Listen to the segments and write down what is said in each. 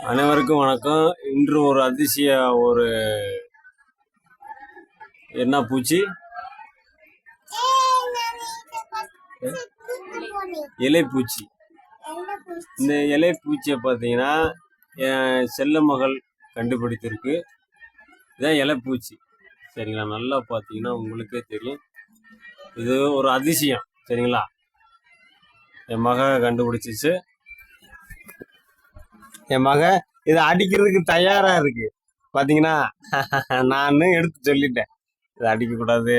அனைவருக்கும் வணக்கம். இன்று ஒரு அதிசய ஒரு என்ன பூச்சி? இலைப்பூச்சி. இந்த இலைப்பூச்சியை பார்த்தீங்கன்னா என் செல்ல மகள் கண்டுபிடித்திருக்கு. இதான் இலைப்பூச்சி, சரிங்களா? நல்லா பார்த்தீங்கன்னா உங்களுக்கே தெரியும், இது ஒரு அதிசயம், சரிங்களா? என் மக கண்டுபிடிச்சிச்சு. என் மக இதை அடிக்கிறதுக்கு தயாரா இருக்கு. பாத்தீங்கன்னா நான் எடுத்து சொல்லிட்டேன், இதை அடிக்க கூடாது,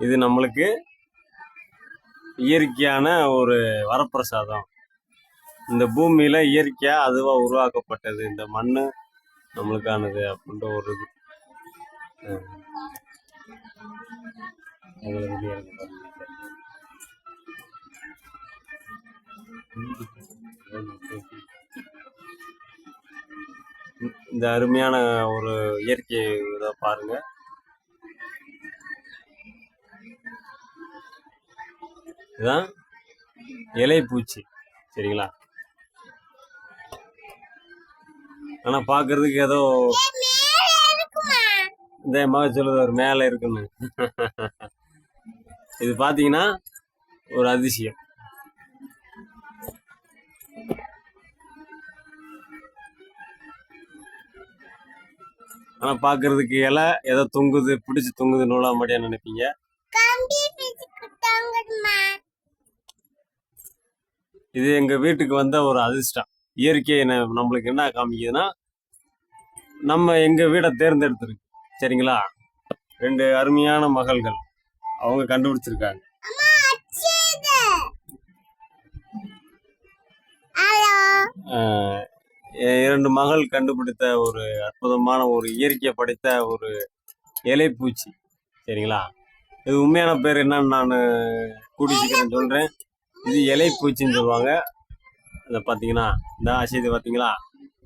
இது நம்மளுக்கு இயற்கையான ஒரு வரப்பிரசாதம். இந்த பூமியில இயற்கையா அதுவா உருவாக்கப்பட்டது, இந்த மண்ணு நம்மளுக்கானது அப்படின்ற ஒரு இந்த அருமையான ஒரு இயற்கை இதை பாருங்க. இதுதான் இலைப்பூச்சி, சரிங்களா? ஆனா பாக்குறதுக்கு ஏதோ இந்த மக சொல்லுது ஒரு மேல இருக்குன்னு. இது பாத்தீங்கன்னா ஒரு அதிசயம். ஆனா பாக்குறதுக்கு இலை ஏதோ தொங்குது, பிடிச்சு தொங்குது நூலா மாட்டியா நினைப்பீங்க. இது எங்க வீட்டுக்கு வந்த ஒரு அதிர்ஷ்டம். இயற்கை நம்மளுக்கு என்ன காமிக்குதுன்னா, நம்ம எங்க வீடை தேர்ந்தெடுத்திருக்கு, சரிங்களா? 2 அருமையான மகள்கள் அவங்க கண்டுபிடிச்சிருக்காங்க. என் 2 மகள் கண்டுபிடித்த ஒரு அற்புதமான ஒரு இயற்கையை படைத்த ஒரு இலைப்பூச்சி, சரிங்களா? இது உண்மையான பேர் என்னன்னு நான் கூடி சீக்கிரம் சொல்றேன். இது இலைப்பூச்சின்னு சொல்லுவாங்க. அதை பார்த்தீங்கன்னா இந்த அசைது பார்த்தீங்களா,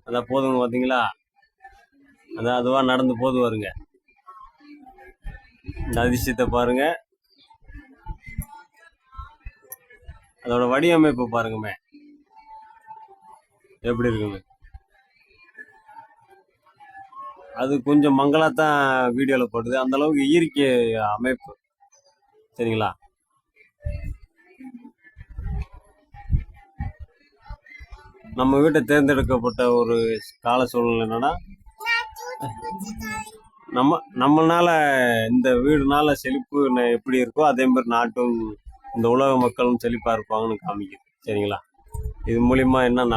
அதான் போதுங்க பார்த்தீங்களா, அதான் அதுவா நடந்து போது வருங்க. இந்த அதிசயத்தை பாருங்க, அதோட வடிவமைப்பு பாருங்கமே எப்படி இருக்குங்க. அது கொஞ்சம் மங்களாத்தான் வீடியோவில் போடுது, அந்த அளவுக்கு இயற்கை அமைப்பு, சரிங்களா? நம்ம வீட்டை தேர்ந்தெடுக்கப்பட்ட ஒரு கால சூழ்நிலை என்னன்னா, நம்மளால இந்த வீடுனால செழிப்பு எப்படி இருக்கோ அதே மாதிரி நாட்டும் இந்த உலக மக்களும் செழிப்பா இருப்பாங்கன்னு காமிக்குது, சரிங்களா? இது மூலியமா என்ன